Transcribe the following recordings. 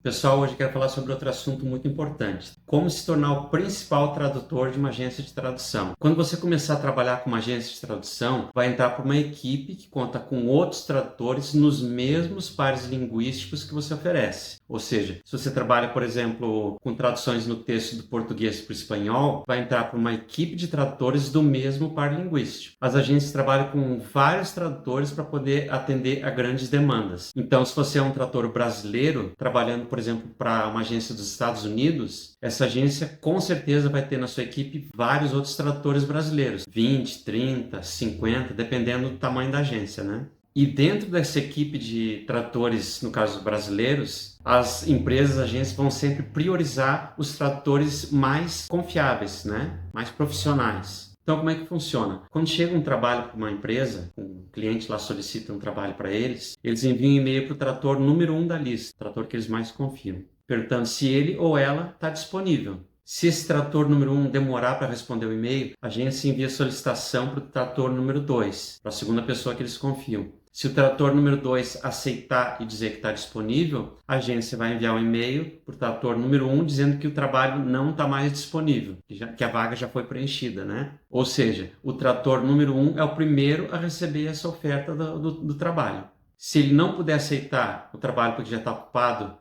Pessoal, hoje eu quero falar sobre outro assunto muito importante. Como se tornar o principal tradutor de uma agência de tradução. Quando você começar a trabalhar com uma agência de tradução, vai entrar para uma equipe que conta com outros tradutores nos mesmos pares linguísticos que você oferece. Ou seja, se você trabalha, por exemplo, com traduções no texto do português para o espanhol, vai entrar para uma equipe de tradutores do mesmo par linguístico. As agências trabalham com vários tradutores para poder atender a grandes demandas. Então, se você é um tradutor brasileiro, trabalhando por exemplo, para uma agência dos Estados Unidos, essa agência com certeza vai ter na sua equipe vários outros tradutores brasileiros, 20, 30, 50, dependendo do tamanho da agência, né? E dentro dessa equipe de tradutores, no caso brasileiros, as empresas, as agências vão sempre priorizar os tradutores mais confiáveis, né? Mais profissionais. Então, como é que funciona? Quando chega um trabalho para uma empresa, um cliente lá solicita um trabalho para eles enviam um e-mail para o tradutor número 1 da lista, o tradutor que eles mais confiam, perguntando se ele ou ela está disponível. Se esse tradutor número 1 demorar para responder o e-mail, a agência envia solicitação para o tradutor número 2, para a segunda pessoa que eles confiam. Se o tradutor número 2 aceitar e dizer que está disponível, a agência vai enviar um e-mail para o tradutor número 1 dizendo que o trabalho não está mais disponível, que a vaga já foi preenchida, né? Ou seja, o tradutor número 1 é o primeiro a receber essa oferta do trabalho. Se ele não puder aceitar o trabalho porque já está ocupado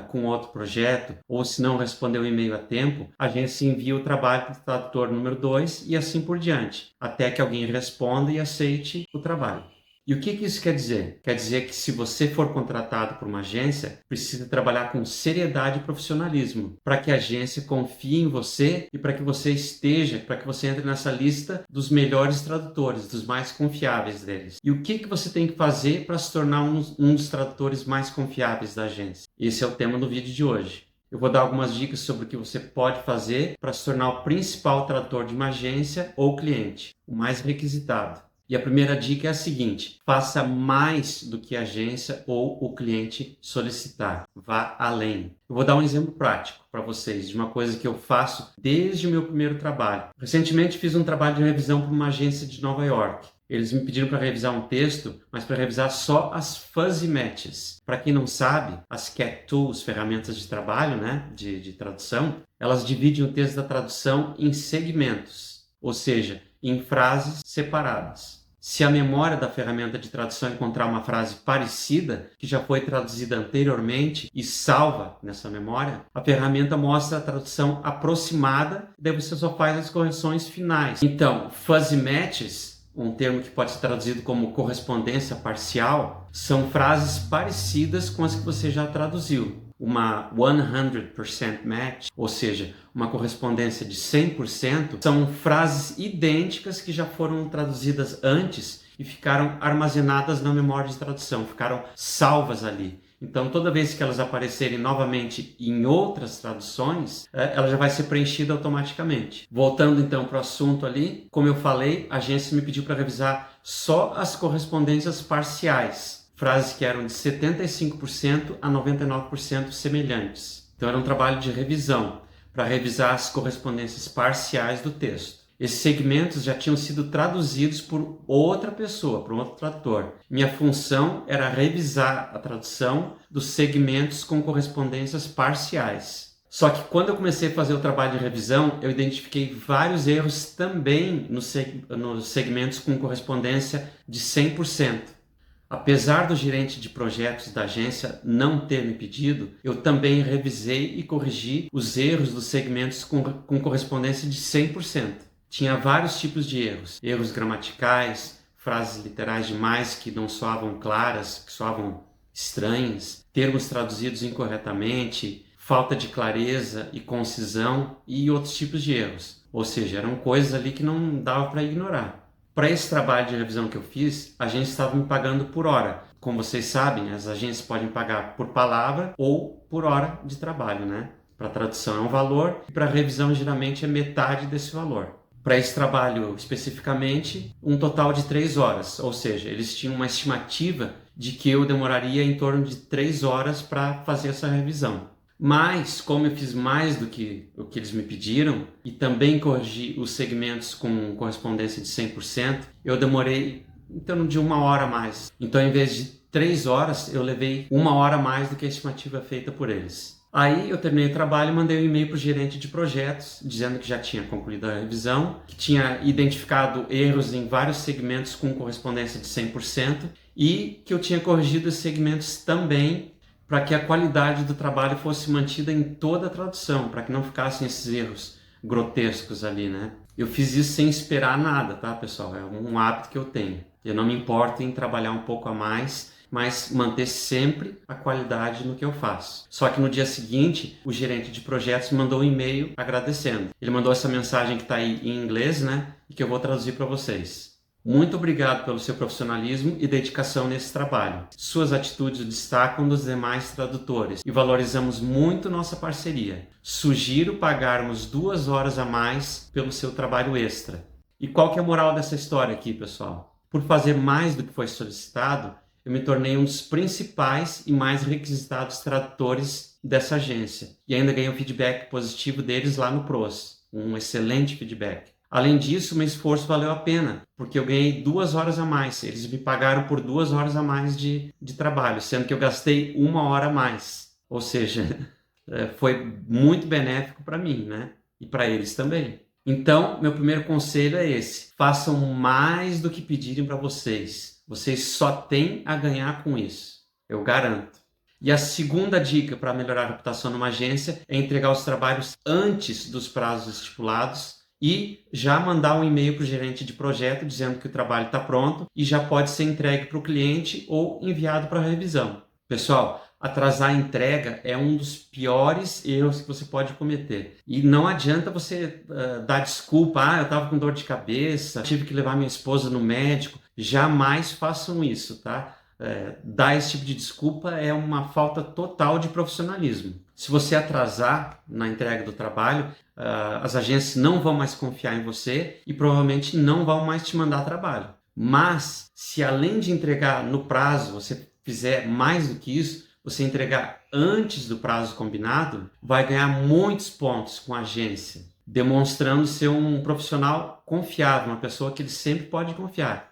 com outro projeto, ou se não responder o e-mail a tempo, a agência envia o trabalho para o tradutor número 2 e assim por diante, até que alguém responda e aceite o trabalho. E o que isso quer dizer? Quer dizer que se você for contratado por uma agência, precisa trabalhar com seriedade e profissionalismo, para que a agência confie em você e para que você entre nessa lista dos melhores tradutores, dos mais confiáveis deles. E o que você tem que fazer para se tornar um dos tradutores mais confiáveis da agência? Esse é o tema do vídeo de hoje. Eu vou dar algumas dicas sobre o que você pode fazer para se tornar o principal tradutor de uma agência ou cliente, o mais requisitado. E a primeira dica é a seguinte: faça mais do que a agência ou o cliente solicitar. Vá além. Eu vou dar um exemplo prático para vocês de uma coisa que eu faço desde o meu primeiro trabalho. Recentemente fiz um trabalho de revisão para uma agência de Nova York. Eles me pediram para revisar um texto, mas para revisar só as fuzzy matches. Para quem não sabe, as CAT tools, ferramentas de trabalho, né, de tradução, elas dividem o texto da tradução em segmentos, ou seja, em frases separadas. Se a memória da ferramenta de tradução encontrar uma frase parecida, que já foi traduzida anteriormente e salva nessa memória, a ferramenta mostra a tradução aproximada, daí você só faz as correções finais. Então, fuzzy matches, um termo que pode ser traduzido como correspondência parcial, são frases parecidas com as que você já traduziu. Uma 100% match, ou seja, uma correspondência de 100%, são frases idênticas que já foram traduzidas antes e ficaram armazenadas na memória de tradução, ficaram salvas ali. Então, toda vez que elas aparecerem novamente em outras traduções, ela já vai ser preenchida automaticamente. Voltando então para o assunto ali, como eu falei, a agência me pediu para revisar só as correspondências parciais. Frases que eram de 75% a 99% semelhantes. Então era um trabalho de revisão, para revisar as correspondências parciais do texto. Esses segmentos já tinham sido traduzidos por outra pessoa, por um outro tradutor. Minha função era revisar a tradução dos segmentos com correspondências parciais. Só que quando eu comecei a fazer o trabalho de revisão, eu identifiquei vários erros também nos segmentos com correspondência de 100%. Apesar do gerente de projetos da agência não ter me pedido, eu também revisei e corrigi os erros dos segmentos com correspondência de 100%. Tinha vários tipos de erros. Erros gramaticais, frases literais demais que não soavam claras, que soavam estranhas, termos traduzidos incorretamente, falta de clareza e concisão e outros tipos de erros. Ou seja, eram coisas ali que não dava para ignorar. Para esse trabalho de revisão que eu fiz, a agência estava me pagando por hora. Como vocês sabem, as agências podem pagar por palavra ou por hora de trabalho, né? Para tradução é um valor e para revisão geralmente é metade desse valor. Para esse trabalho especificamente, um total de 3 horas, ou seja, eles tinham uma estimativa de que eu demoraria em torno de 3 horas para fazer essa revisão. Mas, como eu fiz mais do que o que eles me pediram e também corrigi os segmentos com correspondência de 100%, eu demorei em torno de 1 hora a mais. Então, em vez de 3 horas, eu levei 1 hora a mais do que a estimativa feita por eles. Aí eu terminei o trabalho e mandei um e-mail para o gerente de projetos, dizendo que já tinha concluído a revisão, que tinha identificado erros em vários segmentos com correspondência de 100% e que eu tinha corrigido os segmentos também para que a qualidade do trabalho fosse mantida em toda a tradução, para que não ficassem esses erros grotescos ali, né? Eu fiz isso sem esperar nada, tá, pessoal? É um hábito que eu tenho. Eu não me importo em trabalhar um pouco a mais, mas manter sempre a qualidade no que eu faço. Só que no dia seguinte, o gerente de projetos me mandou um e-mail agradecendo. Ele mandou essa mensagem que está aí em inglês, né? E que eu vou traduzir para vocês. Muito obrigado pelo seu profissionalismo e dedicação nesse trabalho. Suas atitudes destacam dos demais tradutores e valorizamos muito nossa parceria. Sugiro pagarmos 2 horas a mais pelo seu trabalho extra. E qual que é a moral dessa história aqui, pessoal? Por fazer mais do que foi solicitado, eu me tornei um dos principais e mais requisitados tradutores dessa agência. E ainda ganhei um feedback positivo deles lá no PROS. Um excelente feedback. Além disso, meu esforço valeu a pena, porque eu ganhei 2 horas a mais. Eles me pagaram por 2 horas a mais de trabalho, sendo que eu gastei 1 hora a mais. Ou seja, foi muito benéfico para mim, né? E para eles também. Então, meu primeiro conselho é esse. Façam mais do que pedirem para vocês. Vocês só têm a ganhar com isso. Eu garanto. E a segunda dica para melhorar a reputação numa agência é entregar os trabalhos antes dos prazos estipulados e já mandar um e-mail para o gerente de projeto dizendo que o trabalho está pronto e já pode ser entregue para o cliente ou enviado para revisão. Pessoal, atrasar a entrega é um dos piores erros que você pode cometer. E não adianta você dar desculpa, eu estava com dor de cabeça, tive que levar minha esposa no médico. Jamais façam isso, tá? Dar esse tipo de desculpa é uma falta total de profissionalismo. Se você atrasar na entrega do trabalho, as agências não vão mais confiar em você e provavelmente não vão mais te mandar trabalho. Mas, se além de entregar no prazo, você fizer mais do que isso, você entregar antes do prazo combinado, vai ganhar muitos pontos com a agência, demonstrando ser um profissional confiável, uma pessoa que ele sempre pode confiar.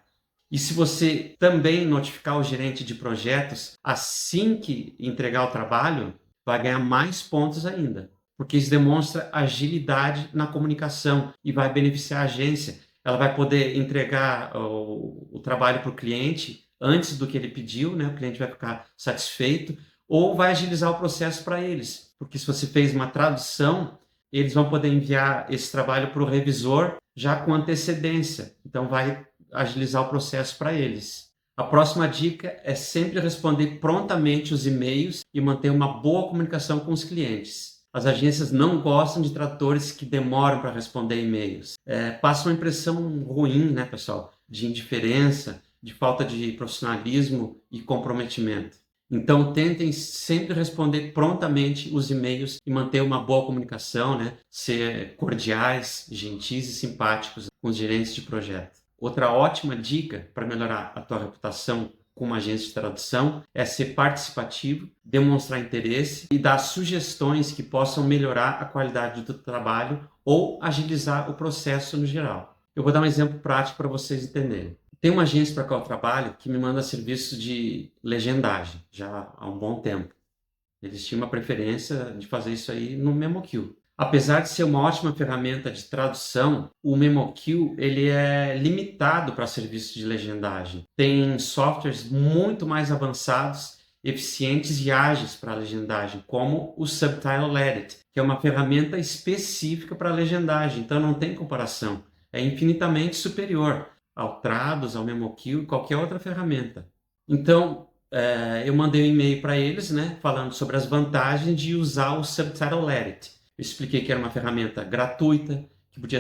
E se você também notificar o gerente de projetos assim que entregar o trabalho, vai ganhar mais pontos ainda, porque isso demonstra agilidade na comunicação e vai beneficiar a agência. Ela vai poder entregar o trabalho para o cliente antes do que ele pediu, né? O cliente vai ficar satisfeito, ou vai agilizar o processo para eles, porque se você fez uma tradução, eles vão poder enviar esse trabalho para o revisor já com antecedência, então vai agilizar o processo para eles. A próxima dica é sempre responder prontamente os e-mails e manter uma boa comunicação com os clientes. As agências não gostam de tradutores que demoram para responder e-mails. Passa uma impressão ruim, né, pessoal? De indiferença, de falta de profissionalismo e comprometimento. Então, tentem sempre responder prontamente os e-mails e manter uma boa comunicação, né? Ser cordiais, gentis e simpáticos com os gerentes de projeto. Outra ótima dica para melhorar a tua reputação com uma agência de tradução é ser participativo, demonstrar interesse e dar sugestões que possam melhorar a qualidade do trabalho ou agilizar o processo no geral. Eu vou dar um exemplo prático para vocês entenderem. Tem uma agência para qual eu trabalho que me manda serviço de legendagem já há um bom tempo. Eles tinham uma preferência de fazer isso aí no MemoQ. Apesar de ser uma ótima ferramenta de tradução, o MemoQ ele é limitado para serviços de legendagem. Tem softwares muito mais avançados, eficientes e ágeis para a legendagem, como o Subtitle Edit, que é uma ferramenta específica para a legendagem, então não tem comparação. É infinitamente superior ao Trados, ao MemoQ e qualquer outra ferramenta. Então, eu mandei um e-mail para eles, né, falando sobre as vantagens de usar o Subtitle Edit. Eu expliquei que era uma ferramenta gratuita, que podia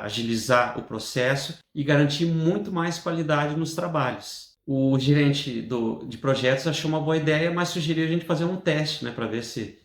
agilizar o processo e garantir muito mais qualidade nos trabalhos. O gerente de projetos achou uma boa ideia, mas sugeriu a gente fazer um teste, né, para ver se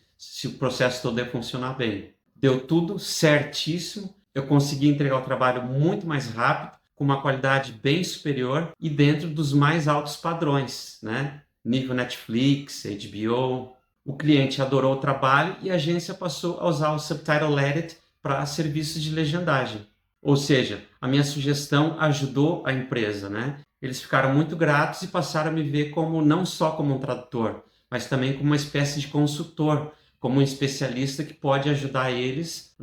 o processo todo ia funcionar bem. Deu tudo certíssimo, eu consegui entregar o trabalho muito mais rápido, com uma qualidade bem superior e dentro dos mais altos padrões, né? Nível Netflix, HBO. O cliente adorou o trabalho e a agência passou a usar o Subtitle Edit para serviços de legendagem. Ou seja, a minha sugestão ajudou a empresa, né? eles ficaram muito gratos e passaram a me ver como não só como um tradutor, mas também como uma espécie de consultor, como um especialista que pode ajudar eles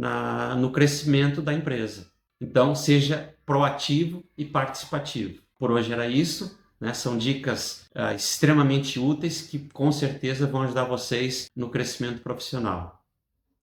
no crescimento da empresa. Então, seja proativo e participativo. Por hoje era isso, né? São dicas extremamente úteis que com certeza vão ajudar vocês no crescimento profissional.